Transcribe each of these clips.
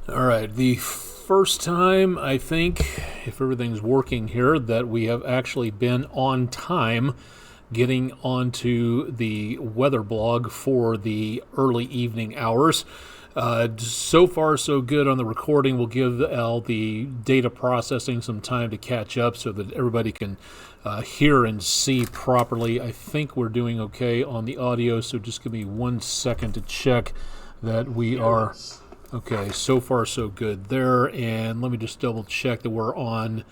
All right, the first time I think, if everything's working here, that we have actually been on time getting onto the weather blog for the early evening hours. So far, so good on the recording. We'll give all the data processing some time to catch up so that everybody can hear and see properly. I think we're doing okay on the audio, so just give me 1 second to check that we are. Okay, so far so good there, and let me just double check that we're on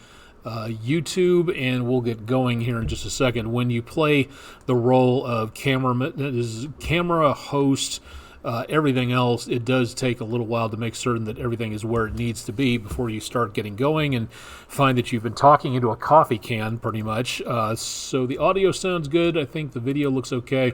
YouTube, and we'll get going here in just a second. When you play the role of camera host, everything else, it does take a little while to make certain that everything is where it needs to be before you start getting going and find that you've been talking into a coffee can pretty much. So the audio sounds good. I think the video looks okay.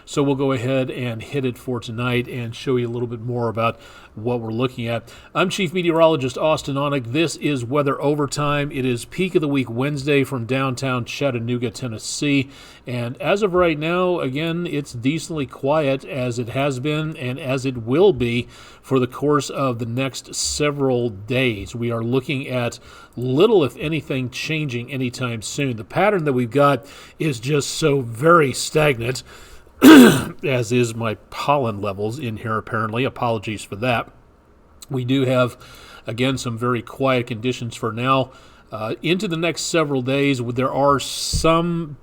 So we'll go ahead and hit it for tonight and show you a little bit more about what we're looking at. I'm Chief Meteorologist Austin Onek. This is Weather Overtime. It is Peak of the Week Wednesday from downtown Chattanooga, Tennessee. And as of right now, again, it's decently quiet as it has been and as it will be for the course of the next several days. We are looking at little, if anything, changing anytime soon. The pattern that we've got is just so very stagnant, as is my pollen levels in here, apparently. Apologies for that. We do have, again, some very quiet conditions for now. Into the next several days, there are some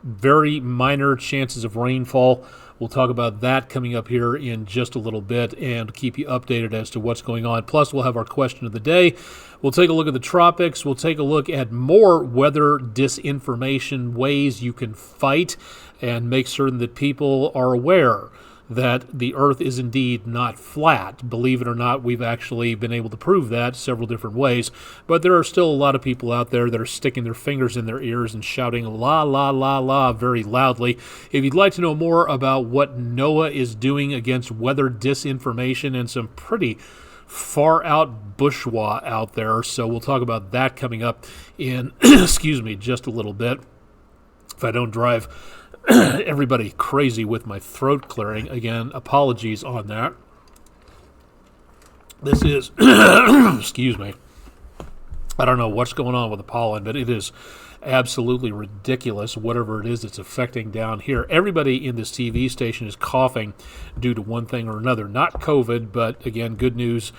very minor chances of rainfall. We'll talk about that coming up here in just a little bit and keep you updated as to what's going on. Plus, we'll have our question of the day. We'll take a look at the tropics. We'll take a look at more weather disinformation, ways you can fight and make certain that people are aware that the Earth is indeed not flat. Believe it or not, we've actually been able to prove that several different ways, but there are still a lot of people out there that are sticking their fingers in their ears and shouting la, la, la, la very loudly. If you'd like to know more about what NOAA is doing against weather disinformation and some pretty far out bourgeois out there, so we'll talk about that coming up in, excuse me, just a little bit. If I don't drive everybody crazy with my throat clearing. Again, apologies on that. This is, excuse me, I don't know what's going on with the pollen, but it is absolutely ridiculous, whatever it is that's affecting down here. Everybody in this TV station is coughing due to one thing or another. Not COVID, but again, good news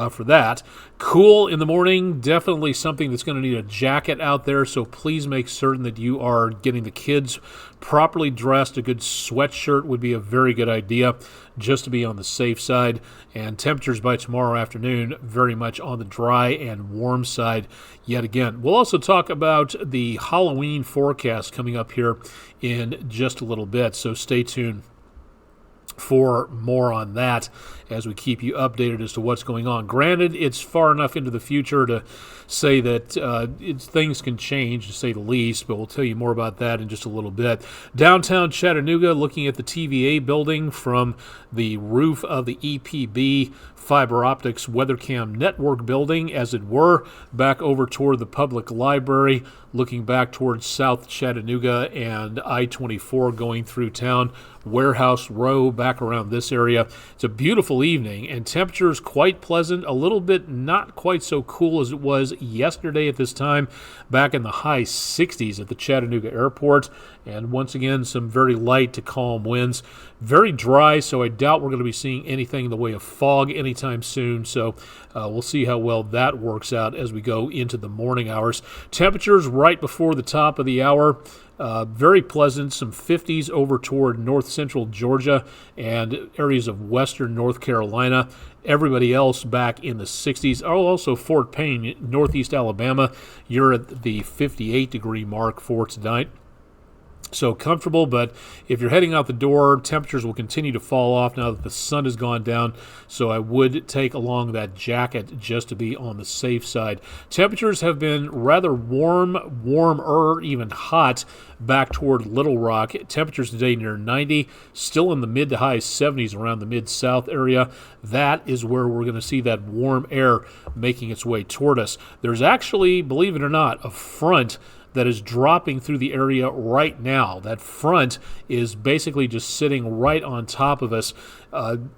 for that. Cool in the morning, definitely something that's going to need a jacket out there, so please make certain that you are getting the kids properly dressed. A good sweatshirt would be a very good idea, just to be on the safe side. And temperatures by tomorrow afternoon very much on the dry and warm side yet again. We'll also talk about the Halloween forecast coming up here in just a little bit, so stay tuned for more on that as we keep you updated as to what's going on. Granted, it's far enough into the future to say that things can change, to say the least, but we'll tell you more about that in just a little bit. Downtown Chattanooga, looking at the TVA building from the roof of the EPB fiber optics WeatherCam network building, as it were, back over toward the public library, looking back towards South Chattanooga and I-24 going through town, Warehouse Row back around this area. It's a beautiful evening, and temperatures quite pleasant, a little bit not quite so cool as it was yesterday at this time, back in the high 60s at the Chattanooga airport, and once again, some very light to calm winds. Very dry, so I doubt we're going to be seeing anything in the way of fog anytime soon, so we'll see how well that works out as we go into the morning hours. Temperatures right before the top of the hour, very pleasant, some 50s over toward north central Georgia and areas of western North Carolina. Everybody else back in the 60s. Oh, also Fort Payne, northeast Alabama, you're at the 58-degree mark for tonight. So comfortable, but if you're heading out the door, temperatures will continue to fall off now that the sun has gone down, so I would take along that jacket just to be on the safe side. Temperatures have been rather warmer, even hot back toward Little Rock. Temperatures today near 90, still in the mid to high 70s around the mid-south area. That is where we're going to see that warm air making its way toward us. There's actually, believe it or not, a front that is dropping through the area right now. That front is basically just sitting right on top of us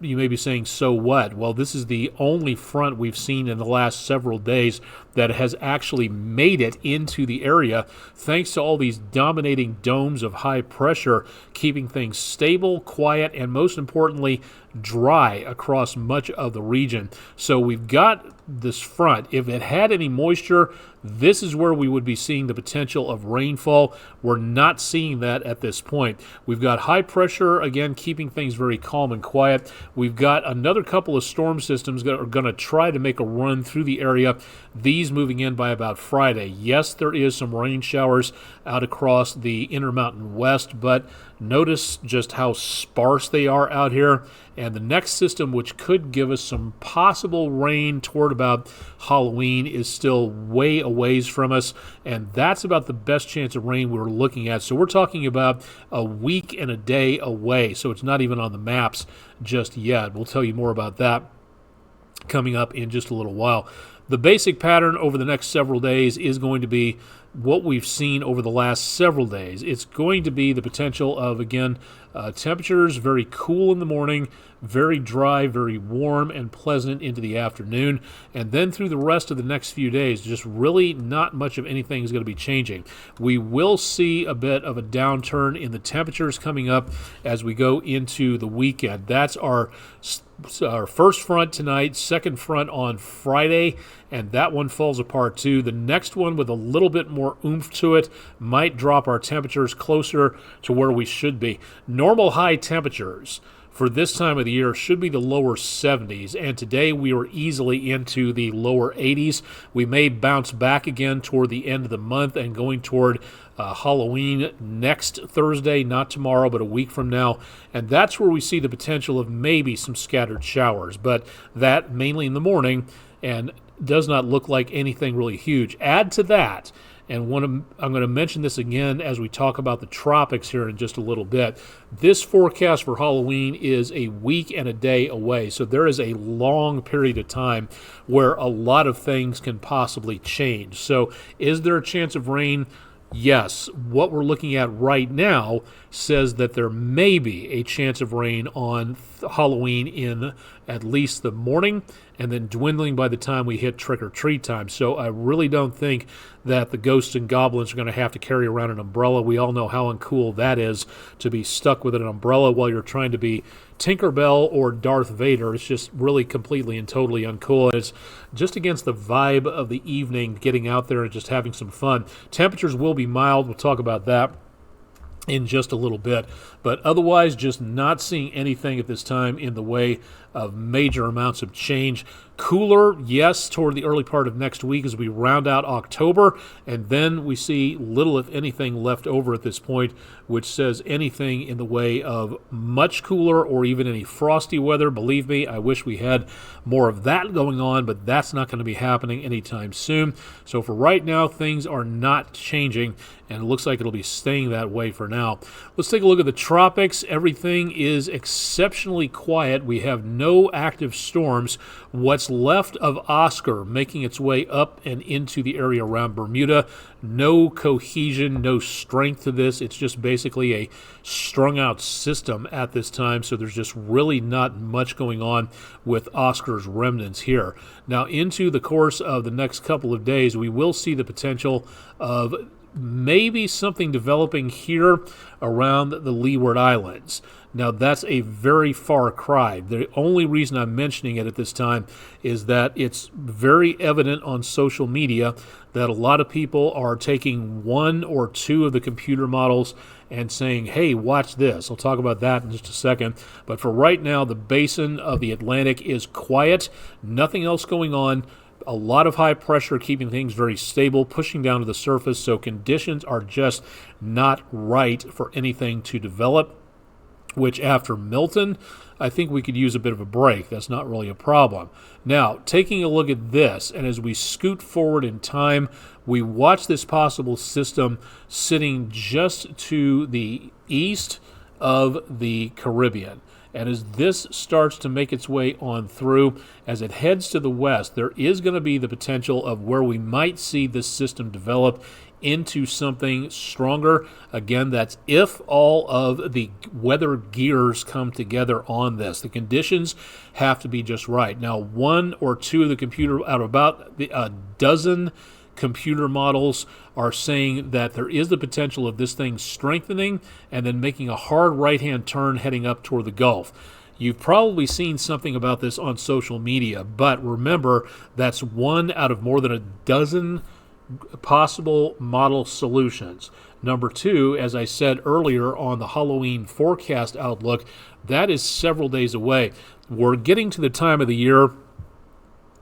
You may be saying, so what? Well, this is the only front we've seen in the last several days that has actually made it into the area, thanks to all these dominating domes of high pressure, keeping things stable, quiet, and most importantly, dry across much of the region. So we've got this front. If it had any moisture, this is where we would be seeing the potential of rainfall. We're not seeing that at this point. We've got high pressure, again, keeping things very calm and quiet. We've got another couple of storm systems that are going to try to make a run through the area, these moving in by about Friday. Yes, there is some rain showers out across the Intermountain West, but notice just how sparse they are out here. And the next system, which could give us some possible rain toward about Halloween, is still way a ways from us, and that's about the best chance of rain we're looking at. So we're talking about a week and a day away, so it's not even on the maps just yet. We'll tell you more about that coming up in just a little while. The basic pattern over the next several days is going to be what we've seen over the last several days. It's going to be the potential of, again, temperatures very cool in the morning, very dry, very warm and pleasant into the afternoon, and then through the rest of the next few days, just really not much of anything is going to be changing. We will see a bit of a downturn in the temperatures coming up as we go into the weekend. That's our first front tonight, second front on Friday, and that one falls apart too. The next one with a little bit more oomph to it might drop our temperatures closer to where we should be. Normal high temperatures for this time of the year should be the lower 70s, and today we were easily into the lower 80s. We may bounce back again toward the end of the month and going toward Halloween next Thursday, not tomorrow, but a week from now, and that's where we see the potential of maybe some scattered showers, but that mainly in the morning and does not look like anything really huge. Add to that, and I'm going to mention this again as we talk about the tropics here in just a little bit. This forecast for Halloween is a week and a day away, so there is a long period of time where a lot of things can possibly change. So is there a chance of rain? Yes. What we're looking at right now says that there may be a chance of rain on Halloween in at least the morning, and then dwindling by the time we hit trick-or-treat time. So I really don't think that the ghosts and goblins are going to have to carry around an umbrella. We all know how uncool that is, to be stuck with an umbrella while you're trying to be Tinkerbell or Darth Vader. It's just really completely and totally uncool. It's just against the vibe of the evening, getting out there and just having some fun. Temperatures will be mild. We'll talk about that in just a little bit, but otherwise just not seeing anything at this time in the way of major amounts of change. Cooler, yes, toward the early part of next week as we round out October, and then we see little, if anything, left over at this point, which says anything in the way of much cooler or even any frosty weather. Believe me, I wish we had more of that going on, but that's not going to be happening anytime soon. So for right now, things are not changing, and it looks like it'll be staying that way for now. Let's take a look at the tropics. Everything is exceptionally quiet. We have no active storms. What's left of Oscar making its way up and into the area around Bermuda, no cohesion, no strength to this. It's just basically a strung out system at this time, so there's just really not much going on with Oscar's remnants here. Now, into the course of the next couple of days, we will see the potential of maybe something developing here around the Leeward Islands. Now, that's a very far cry. The only reason I'm mentioning it at this time is that it's very evident on social media that a lot of people are taking one or two of the computer models and saying, hey, watch this. I'll talk about that in just a second. But for right now, the basin of the Atlantic is quiet. Nothing else going on. A lot of high pressure keeping things very stable, pushing down to the surface, so conditions are just not right for anything to develop, which after Milton, I think we could use a bit of a break. That's not really a problem. Now, taking a look at this, and as we scoot forward in time, we watch this possible system sitting just to the east of the Caribbean. And as this starts to make its way on through, as it heads to the west, there is going to be the potential of where we might see this system develop into something stronger. Again, that's if all of the weather gears come together on this. The conditions have to be just right. Now, one or two of the computer out of about a dozen computer models are saying that there is the potential of this thing strengthening and then making a hard right-hand turn heading up toward the Gulf. You've probably seen something about this on social media, but remember, that's one out of more than a dozen possible model solutions. Number two, as I said earlier on the Halloween forecast outlook, that is several days away. We're getting to the time of the year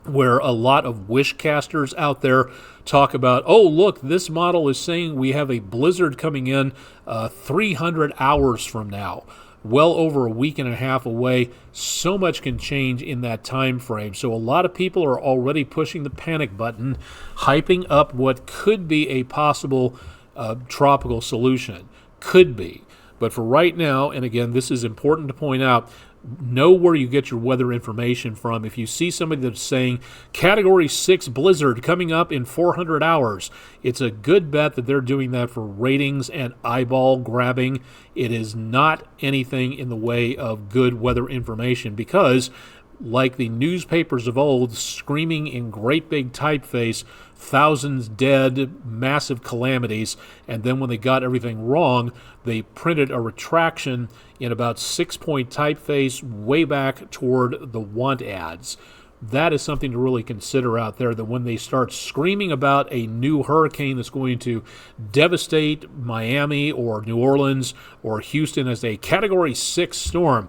where a lot of wish casters out there talk about, oh, look, this model is saying we have a blizzard coming in 300 hours from now. Well over a week and a half away. So much can change in that time frame. So a lot of people are already pushing the panic button, hyping up what could be a possible tropical solution. Could be. But for right now, and again, this is important to point out, know where you get your weather information from. If you see somebody that's saying Category 6 blizzard coming up in 400 hours, it's a good bet that they're doing that for ratings and eyeball grabbing. It is not anything in the way of good weather information because, like the newspapers of old, screaming in great big typeface, thousands dead, massive calamities, and then when they got everything wrong, they printed a retraction in about 6-point typeface way back toward the want ads. That is something to really consider out there, that when they start screaming about a new hurricane that's going to devastate Miami or New Orleans or Houston as a Category 6 storm,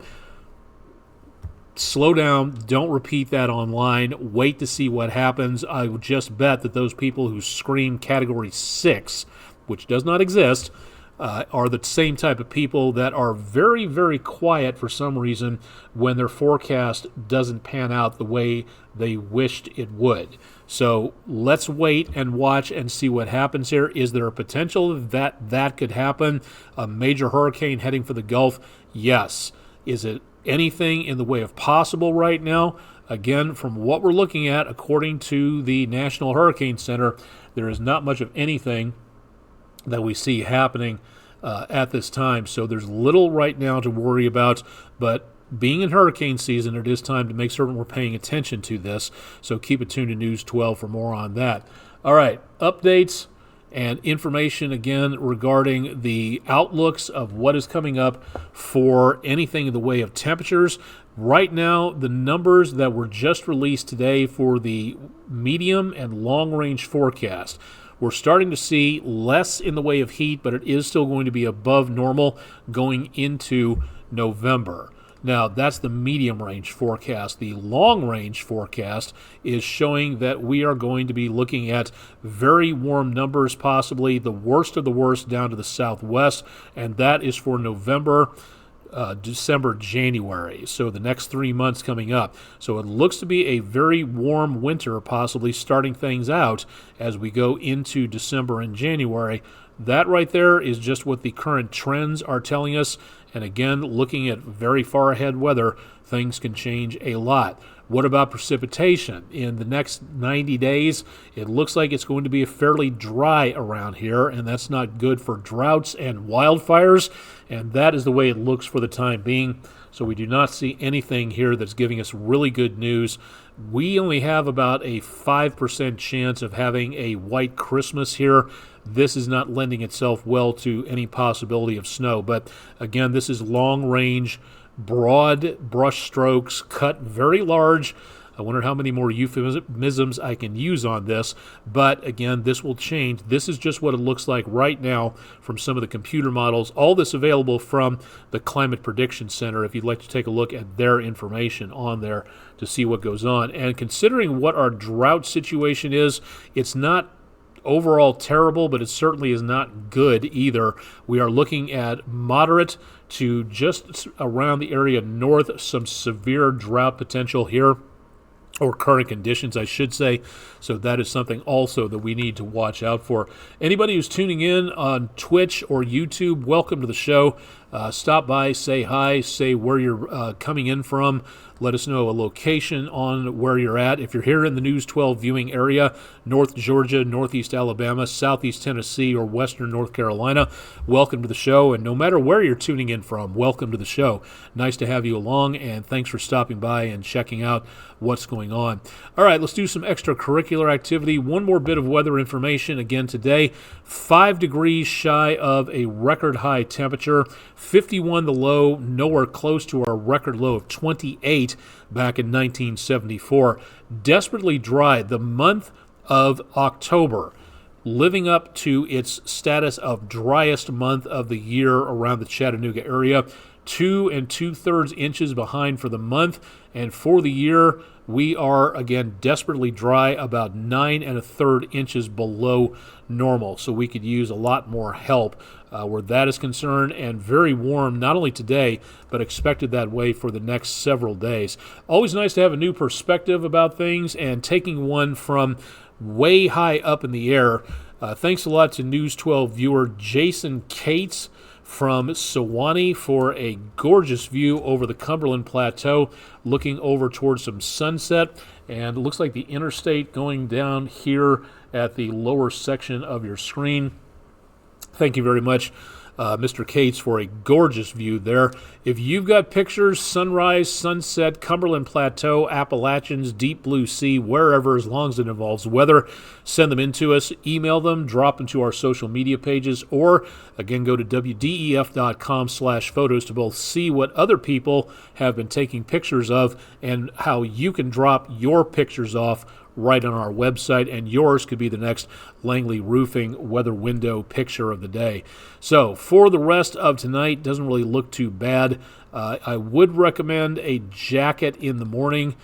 slow down, don't repeat that online, wait to see what happens. I would just bet that those people who scream Category 6, which does not exist, are the same type of people that are very, very quiet for some reason when their forecast doesn't pan out the way they wished it would. So let's wait and watch and see what happens here. Is there a potential that that could happen? A major hurricane heading for the Gulf? Yes. Is it anything in the way of possible right now? Again, from what we're looking at, according to the National Hurricane Center, there is not much of anything that we see happening at this time. So there's little right now to worry about, but being in hurricane season, it is time to make certain we're paying attention to this. So keep it tuned to News 12 for more on that. All right, updates and information again regarding the outlooks of what is coming up for anything in the way of temperatures. Right now, the numbers that were just released today for the medium and long-range forecast, we're starting to see less in the way of heat, but it is still going to be above normal going into November. Now, that's the medium-range forecast. The long-range forecast is showing that we are going to be looking at very warm numbers, possibly the worst of the worst down to the southwest, and that is for November, December, January. So the next 3 months coming up. So it looks to be a very warm winter, possibly starting things out as we go into December and January. That right there is just what the current trends are telling us. And again, looking at very far ahead weather, things can change a lot. What about precipitation? In the next 90 days, it looks like it's going to be fairly dry around here, and that's not good for droughts and wildfires, and that is the way it looks for the time being. So we do not see anything here that's giving us really good news. We only have about a 5% chance of having a white Christmas here. This is not lending itself well to any possibility of snow. But again, this is long range, broad brush strokes, cut very large. I wonder how many more euphemisms I can use on this. But again, this will change. This is just what it looks like right now from some of the computer models. All this available from the Climate Prediction Center if you'd like to take a look at their information on there to see what goes on. And considering what our drought situation is, it's not overall terrible, but it certainly is not good either. We are looking at moderate to just around the area north, some severe drought potential here, or current conditions, I should say. So that is something also that we need to watch out for. Anybody who's tuning in on Twitch or YouTube, welcome to the show. Stop by, say hi, say where you're coming in from. Let us know a location on where you're at. If you're here in the News 12 viewing area, North Georgia, Northeast Alabama, Southeast Tennessee, or Western North Carolina, welcome to the show. And no matter where you're tuning in from, welcome to the show. Nice to have you along, and thanks for stopping by and checking out what's going on. All right, let's do some extracurricular activity. One more bit of weather information again today. 5 degrees shy of a record high temperature, 51 the low, nowhere close to our record low of 28 back in 1974. Desperately dry. The month of October, living up to its status of driest month of the year around the Chattanooga area. 2 2/3 inches behind for the month, and for the year we are again desperately dry, about 9 1/3 inches below normal. So we could use a lot more help where that is concerned, and very warm not only today but expected that way for the next several days. Always nice to have a new perspective about things, and taking one from way high up in the air. Thanks a lot to News 12 viewer Jason Cates from Sewanee for a gorgeous view over the Cumberland Plateau, looking over towards some sunset, and it looks like the interstate going down here at the lower section of your screen. Thank you very much, Mr. Cates, for a gorgeous view there. If you've got pictures, sunrise, sunset, Cumberland Plateau, Appalachians, deep blue sea, wherever, as long as it involves weather, send them in to us, email them, drop them to our social media pages, or again, go to wdef.com/photos to both see what other people have been taking pictures of and how you can drop your pictures off right on our website, and yours could be the next Langley Roofing weather window picture of the day. So for the rest of tonight, doesn't really look too bad. I would recommend a jacket in the morning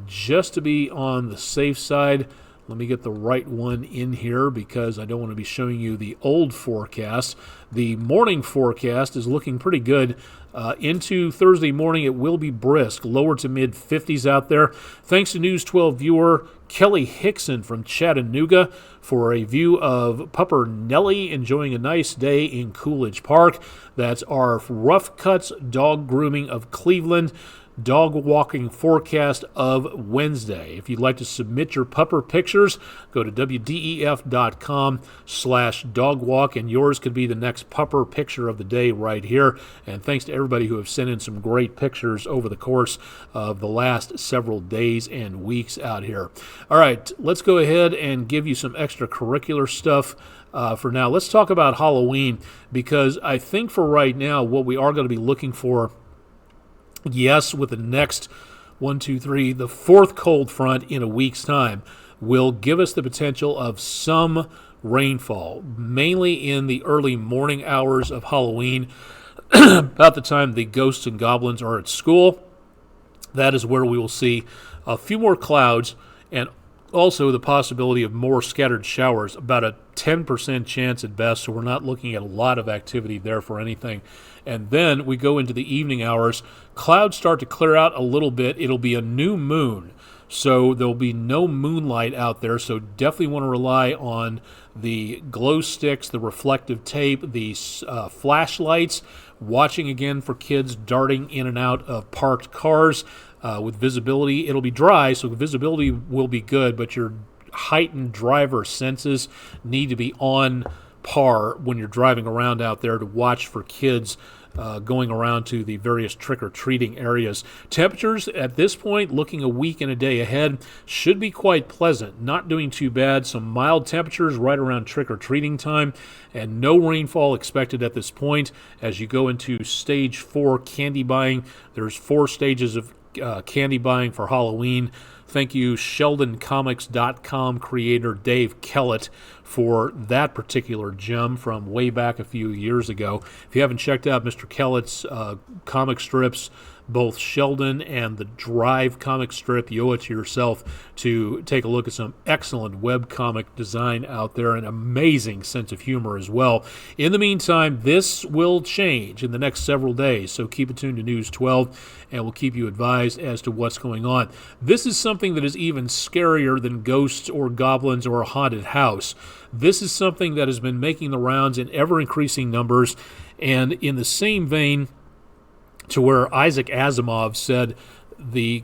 just to be on the safe side. Let me get the right one in here because I don't want to be showing you the old forecast. The morning forecast is looking pretty good. Into Thursday morning, it will be brisk, lower to mid 50s out there. Thanks to News 12 viewer Kelly Hickson from Chattanooga for a view of Pupper Nellie enjoying a nice day in Coolidge Park. That's our Rough Cuts Dog Grooming of Cleveland dog walking forecast of Wednesday. If you'd like to submit your pupper pictures, go to wdef.com/dogwalk, and yours could be the next pupper picture of the day right here. And thanks to everybody who have sent in some great pictures over the course of the last several days and weeks out here. All right, let's go ahead and give you some extracurricular stuff. For now, let's talk about Halloween, because I think for right now what we are going to be looking for, yes, with the next 1, 2, 3, the fourth cold front in a week's time will give us the potential of some rainfall, mainly in the early morning hours of Halloween, about the time the ghosts and goblins are at school. That is where we will see a few more clouds and also the possibility of more scattered showers, about a 10% chance at best, so we're not looking at a lot of activity there for anything. And then we go into the evening hours. Clouds start to clear out a little bit. It'll be a new moon, so there'll be no moonlight out there, so definitely want to rely on the glow sticks, the reflective tape, the flashlights, watching again for kids darting in and out of parked cars. With visibility, it'll be dry, so visibility will be good, but your heightened driver senses need to be on par when you're driving around out there to watch for kids going around to the various trick-or-treating areas. Temperatures at this point, looking a week and a day ahead, should be quite pleasant. Not doing too bad. Some mild temperatures right around trick-or-treating time, and no rainfall expected at this point. As you go into stage 4 candy buying, there's 4 stages of candy buying for Halloween. Thank you, SheldonComics.com creator Dave Kellett, for that particular gem from way back a few years ago. If you haven't checked out Mr. Kellett's comic strips, both Sheldon and the Drive comic strip. You owe it to yourself to take a look at some excellent webcomic design out there, an amazing sense of humor as well. In the meantime, this will change in the next several days, so keep it tuned to News 12, and we'll keep you advised as to what's going on. This is something that is even scarier than ghosts or goblins or a haunted house. This is something that has been making the rounds in ever-increasing numbers, and in the same vein to where Isaac Asimov said the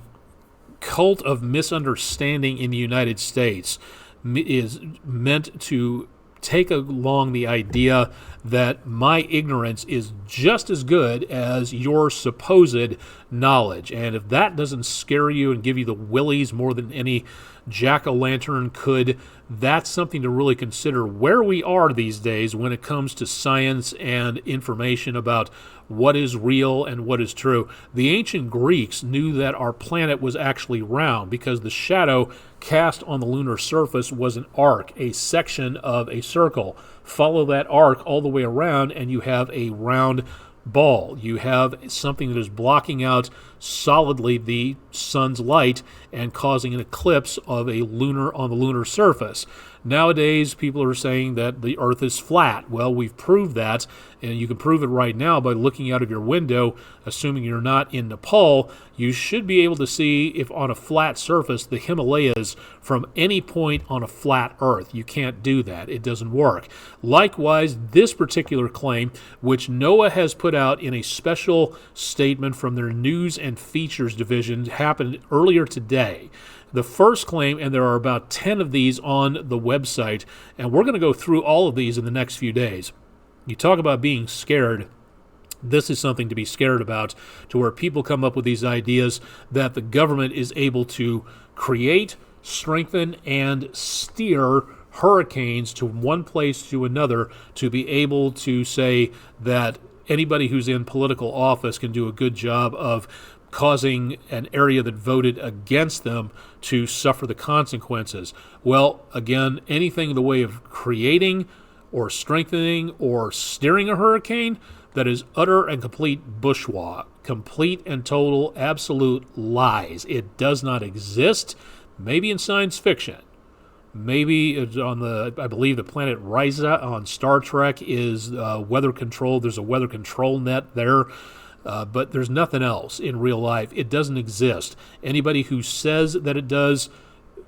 cult of misunderstanding in the United States is meant to take along the idea that my ignorance is just as good as your supposed knowledge. And if that doesn't scare you and give you the willies more than any jack-o'-lantern could, that's something to really consider where we are these days when it comes to science and information about what is real and what is true. The ancient Greeks knew that our planet was actually round because the shadow cast on the lunar surface was an arc, a section of a circle. Follow that arc all the way around and you have a round ball. You have something that is blocking out solidly the sun's light and causing an eclipse of a lunar on the lunar surface. Nowadays, people are saying that the Earth is flat. Well, we've proved that, and you can prove it right now by looking out of your window. Assuming you're not in Nepal, you should be able to see, if on a flat surface, the Himalayas from any point on a flat Earth. You can't do that. It doesn't work. Likewise, this particular claim, which NOAA has put out in a special statement from their News and Features division, happened earlier today. The first claim, and there are about 10 of these on the website, and we're going to go through all of these in the next few days. You talk about being scared. This is something to be scared about, to where people come up with these ideas that the government is able to create, strengthen, and steer hurricanes to one place to another, to be able to say that anybody who's in political office can do a good job of causing an area that voted against them to suffer the consequences. Well, again, anything in the way of creating or strengthening or steering a hurricane, that is utter and complete bourgeois, complete and total absolute lies. It does not exist. Maybe in science fiction. Maybe it's on the, I believe the planet Risa on Star Trek is weather controlled. There's a weather control net there. But there's nothing else in real life. It doesn't exist. Anybody who says that it does,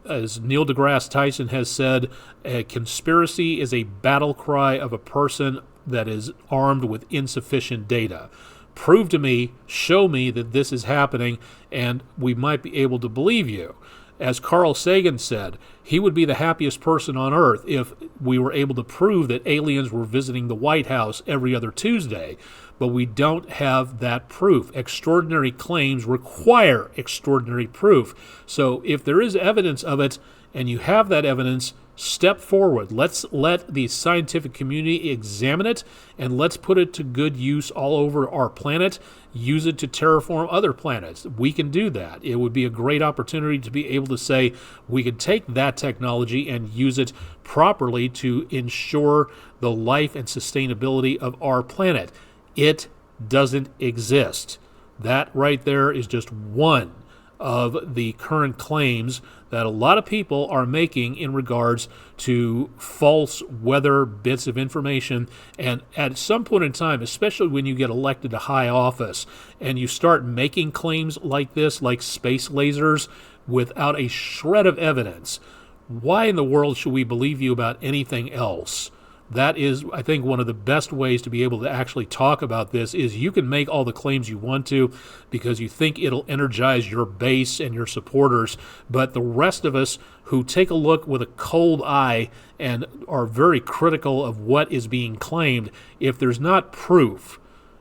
as Neil deGrasse Tyson has said, a conspiracy is a battle cry of a person that is armed with insufficient data. Prove to me, show me that this is happening, and we might be able to believe you. As Carl Sagan said, he would be the happiest person on Earth if we were able to prove that aliens were visiting the White House every other Tuesday. But we don't have that proof. Extraordinary claims require extraordinary proof. So if there is evidence of it, and you have that evidence, step forward. Let's let the scientific community examine it, and let's put it to good use all over our planet. Use it to terraform other planets. We can do that. It would be a great opportunity to be able to say we could take that technology and use it properly to ensure the life and sustainability of our planet. It doesn't exist. That right there is just one of the current claims that a lot of people are making in regards to false weather bits of information. And at some point in time, especially when you get elected to high office and you start making claims like this, like space lasers, without a shred of evidence, why in the world should we believe you about anything else? That is, I think, one of the best ways to be able to actually talk about this is you can make all the claims you want to because you think it'll energize your base and your supporters, but the rest of us who take a look with a cold eye and are very critical of what is being claimed, if there's not proof,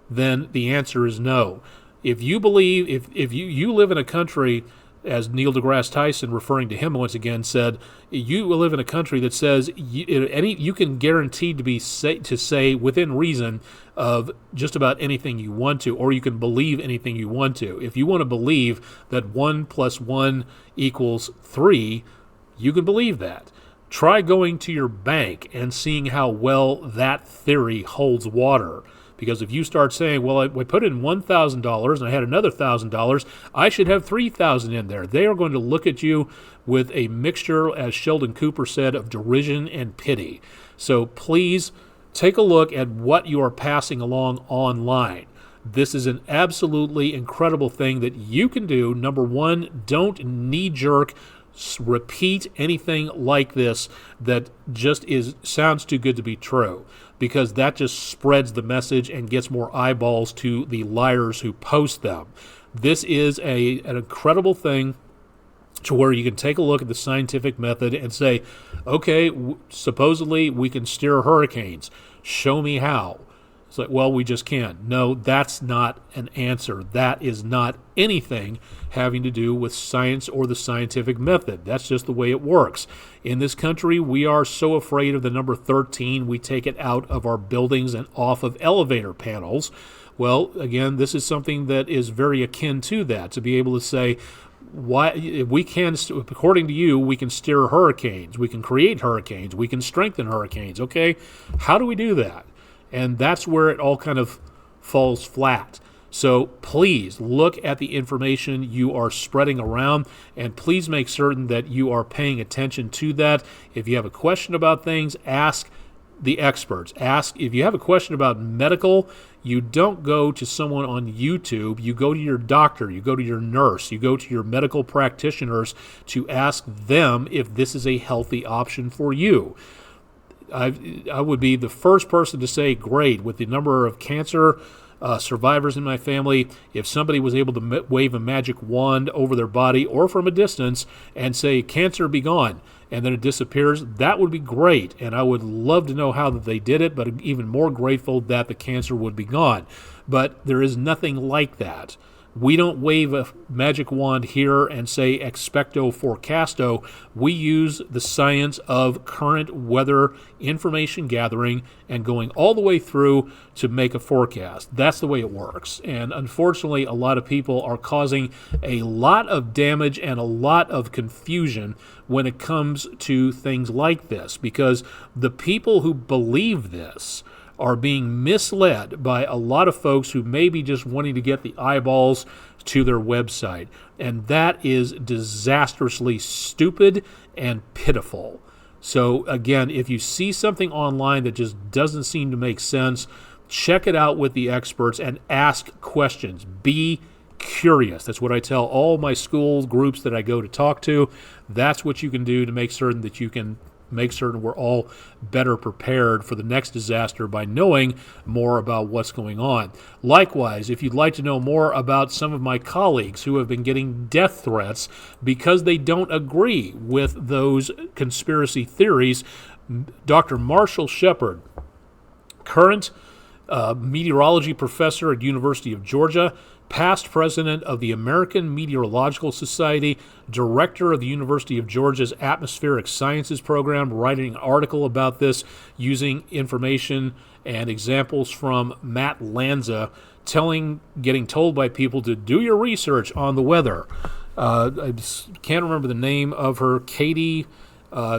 then the answer is no. If you believe, if you live in a country, as Neil deGrasse Tyson, referring to him once again, said, you live in a country that says you can guarantee to say within reason of just about anything you want to, or you can believe anything you want to. If you want to believe that 1 + 1 = 3, you can believe that. Try going to your bank and seeing how well that theory holds water. Because if you start saying, well, I put in $1,000 and I had another $1,000, I should have $3,000 in there. They are going to look at you with a mixture, as Sheldon Cooper said, of derision and pity. So please take a look at what you are passing along online. This is an absolutely incredible thing that you can do. Number one, don't knee-jerk repeat anything like this that just sounds too good to be true, because that just spreads the message and gets more eyeballs to the liars who post them. This is an incredible thing to where you can take a look at the scientific method and say, okay, supposedly we can steer hurricanes. Show me how. It's like, well, we just can't. No, that's not an answer. That is not anything having to do with science or the scientific method. That's just the way it works. In this country, we are so afraid of the number 13, we take it out of our buildings and off of elevator panels. Well, again, this is something that is very akin to that, to be able to say, why we can, according to you, we can steer hurricanes, we can create hurricanes, we can strengthen hurricanes. Okay, how do we do that? And that's where it all kind of falls flat. So please look at the information you are spreading around, and please make certain that you are paying attention to that. If you have a question about things, ask the experts. Ask if you have a question about medical. You don't go to someone on YouTube. You go to your doctor. You go to your nurse. You go to your medical practitioners to ask them if this is a healthy option for you. I would be the first person to say, great, with the number of cancer survivors in my family, if somebody was able to wave a magic wand over their body or from a distance and say, cancer be gone, and then it disappears, that would be great. And I would love to know how that they did it, but even more grateful that the cancer would be gone. But there is nothing like that. We don't wave a magic wand here and say expecto forecasto. We use the science of current weather information gathering and going all the way through to make a forecast. That's the way it works. And unfortunately, a lot of people are causing a lot of damage and a lot of confusion when it comes to things like this, because the people who believe this are being misled by a lot of folks who may be just wanting to get the eyeballs to their website. And that is disastrously stupid and pitiful. So again, if you see something online that just doesn't seem to make sense, check it out with the experts and ask questions. Be curious. That's what I tell all my school groups that I go to talk to. That's what you can do to make certain that you can make certain we're all better prepared for the next disaster by knowing more about what's going on. Likewise, if you'd like to know more about some of my colleagues who have been getting death threats because they don't agree with those conspiracy theories, Dr. Marshall Shepard, current meteorology professor at University of Georgia, past president of the American Meteorological Society, director of the University of Georgia's Atmospheric Sciences program, writing an article about this using information and examples from Matt Lanza, getting told by people to do your research on the weather. I can't remember the name of her, Katie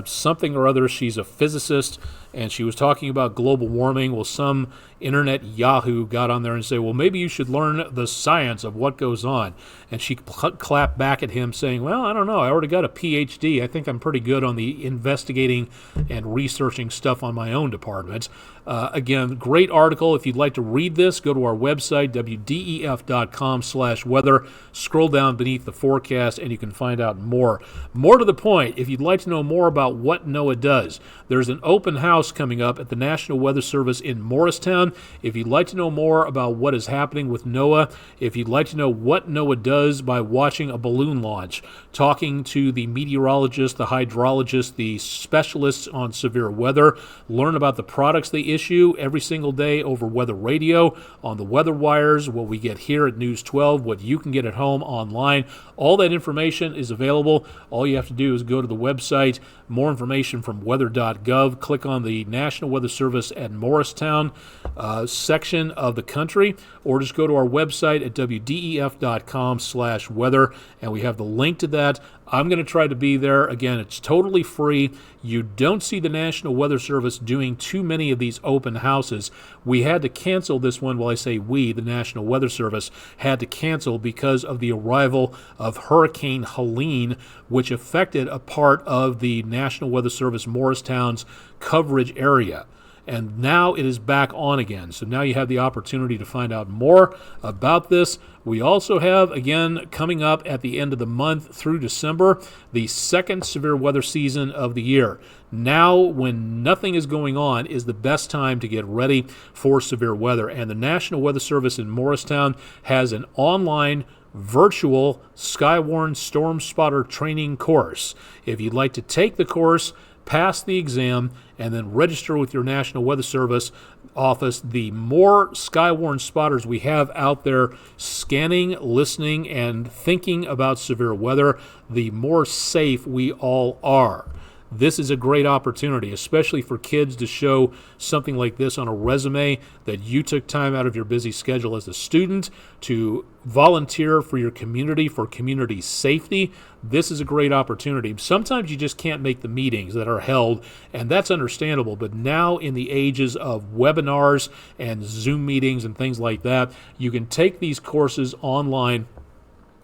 something or other. She's a physicist, and she was talking about global warming. Well, some internet yahoo got on there and said, well, maybe you should learn the science of what goes on. And she clapped back at him saying, well, I don't know. I already got a PhD. I think I'm pretty good on the investigating and researching stuff on my own department. Again, great article. If you'd like to read this, go to our website, wdef.com/weather. Scroll down beneath the forecast, and you can find out more. More to the point, if you'd like to know more about what NOAA does, there's an open house coming up at the National Weather Service in Morristown. If you'd like to know more about what is happening with NOAA, if you'd like to know what NOAA does by watching a balloon launch, talking to the meteorologists, the hydrologists, the specialists on severe weather, learn about the products they issue every single day over weather radio, on the weather wires, what we get here at News 12, what you can get at home online. All that information is available. All you have to do is go to the website, more information from weather.gov, click on the National Weather Service at Morristown section of the country, or just go to our website at wdef.com/weather, and we have the link to that. I'm going to try to be there. Again, it's totally free. You don't see the National Weather Service doing too many of these open houses. We had to cancel this one. Well, I say we, the National Weather Service, had to cancel because of the arrival of Hurricane Helene, which affected a part of the National Weather Service Morristown's coverage area. And now it is back on again. So now you have the opportunity to find out more about this. We also have, again, coming up at the end of the month through December, the second severe weather season of the year. Now, when nothing is going on, is the best time to get ready for severe weather. And the National Weather Service in Morristown has an online virtual Skywarn Storm Spotter training course. If you'd like to take the course, pass the exam, and then register with your National Weather Service office, the more Skywarn spotters we have out there scanning, listening, and thinking about severe weather, the more safe we all are. This is a great opportunity, especially for kids, to show something like this on a resume, that you took time out of your busy schedule as a student to volunteer for your community, for community safety. This is a great opportunity. Sometimes you just can't make the meetings that are held, and that's understandable. But now, in the ages of webinars and Zoom meetings and things like that, you can take these courses online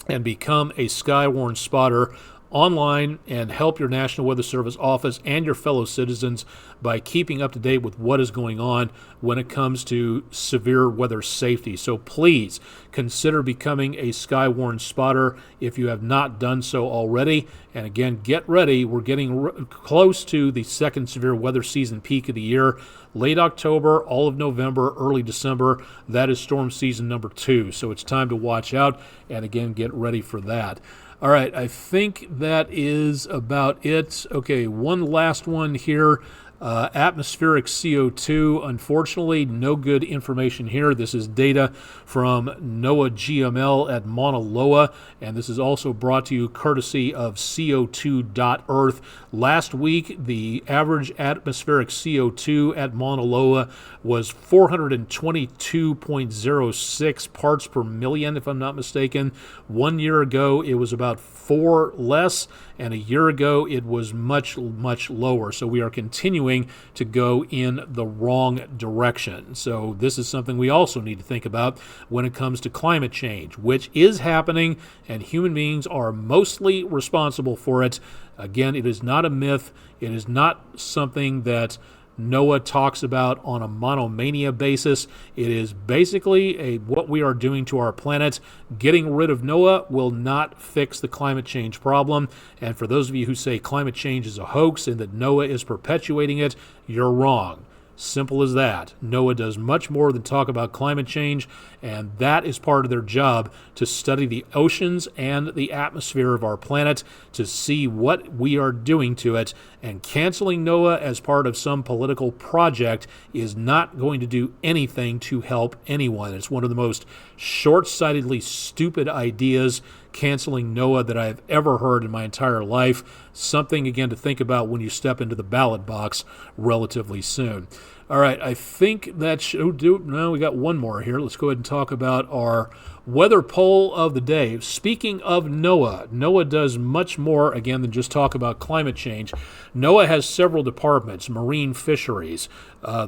and become a Skywarn spotter online and help your National Weather Service office and your fellow citizens by keeping up to date with what is going on when it comes to severe weather safety. So please consider becoming a Skywarn spotter if you have not done so already. And again, get ready. We're getting close to the second severe weather season peak of the year. Late October, all of November, early December, that is storm season number 2. So it's time to watch out and again, get ready for that. All right, I think that is about it. Okay, one last one here. Atmospheric CO2, unfortunately, no good information here. This is data from NOAA GML at Mauna Loa, and this is also brought to you courtesy of CO2.Earth. Last week, the average atmospheric CO2 at Mauna Loa was 422.06 parts per million, if I'm not mistaken. 1 year ago, it was about 4 less, and a year ago, it was much, much lower. So we are continuing to go in the wrong direction. So this is something we also need to think about when it comes to climate change, which is happening, and human beings are mostly responsible for it. Again, it is not a myth. It is not something that NOAA talks about on a monomania basis. It is basically what we are doing to our planet. Getting rid of NOAA will not fix the climate change problem. And for those of you who say climate change is a hoax and that NOAA is perpetuating it, you're wrong. Simple as that. NOAA does much more than talk about climate change, and that is part of their job, to study the oceans and the atmosphere of our planet to see what we are doing to it. And canceling NOAA as part of some political project is not going to do anything to help anyone. It's one of the most short-sightedly stupid ideas, canceling NOAA, that I have ever heard in my entire life. Something, again, to think about when you step into the ballot box relatively soon. All right, I think that should do it. No, we got one more here. Let's go ahead and talk about our weather poll of the day. Speaking of NOAA, NOAA does much more, again, than just talk about climate change. NOAA has several departments: marine fisheries,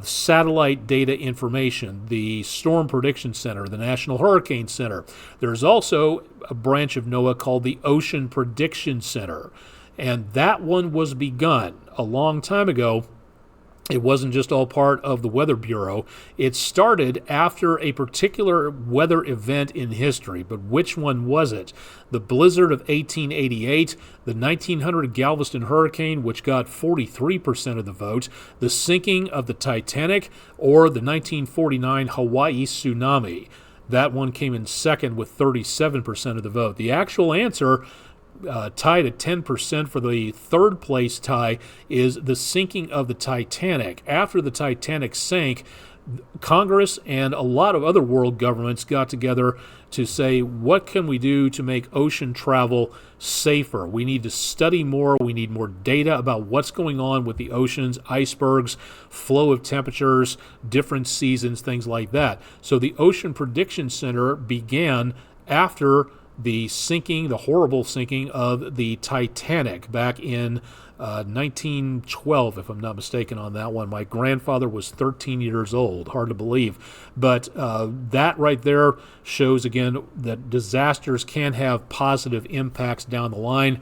satellite data information, the Storm Prediction Center, the National Hurricane Center. There's also a branch of NOAA called the Ocean Prediction Center, and that one was begun a long time ago. It wasn't just all part of the Weather Bureau. It started after a particular weather event in history, but which one was it? The blizzard of 1888, the 1900 Galveston hurricane, which got 43% of the vote, the sinking of the Titanic, or the 1949 Hawaii tsunami? That one came in second with 37% of the vote. The actual answer, tied at 10% for the third place tie, is the sinking of the Titanic. After the Titanic sank, Congress and a lot of other world governments got together to say, what can we do to make ocean travel safer? We need to study more. We need more data about what's going on with the oceans, icebergs, flow of temperatures, different seasons, things like that. So the Ocean Prediction Center began after the sinking, the horrible sinking of the Titanic back in 1912, if I'm not mistaken on that one. My grandfather was 13 years old. Hard to believe. But that right there shows, again, that disasters can have positive impacts down the line,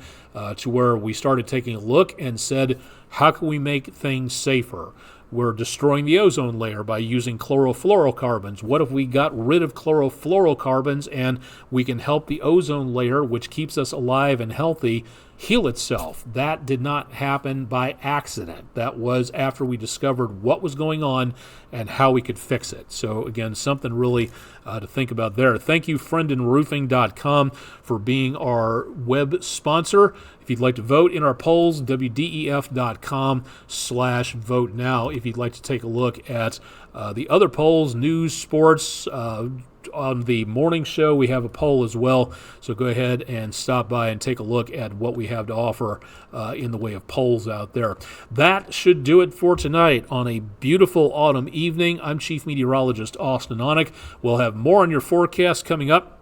to where we started taking a look and said, how can we make things safer? We're destroying the ozone layer by using chlorofluorocarbons. What if we got rid of chlorofluorocarbons and we can help the ozone layer, which keeps us alive and healthy, heal itself? That did not happen by accident. That was after we discovered what was going on and how we could fix it. So again, something really to think about there. Thank you, friendinroofing.com, for being our web sponsor. If you'd like to vote in our polls, wdef.com/vote now. If you'd like to take a look at the other polls, news, sports, on the morning show, we have a poll as well. So go ahead and stop by and take a look at what we have to offer in the way of polls out there. That should do it for tonight on a beautiful autumn evening. I'm Chief Meteorologist Austin Onek. We'll have more on your forecast coming up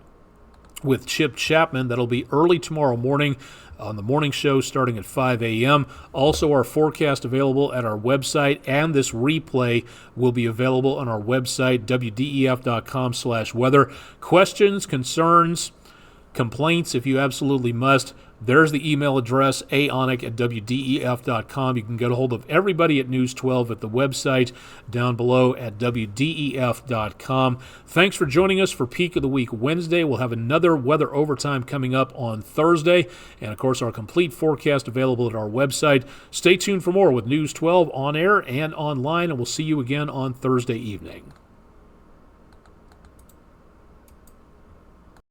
with Chip Chapman. That'll be early tomorrow morning on the morning show starting at 5 a.m. Also, our forecast available at our website, and this replay will be available on our website, wdef.com/weather. Questions, concerns, complaints, if you absolutely must, there's the email address, aonek@wdef.com. You can get a hold of everybody at News 12 at the website down below at wdef.com. Thanks for joining us for Peak of the Week Wednesday. We'll have another weather overtime coming up on Thursday. And, of course, our complete forecast available at our website. Stay tuned for more with News 12 on air and online, and we'll see you again on Thursday evening.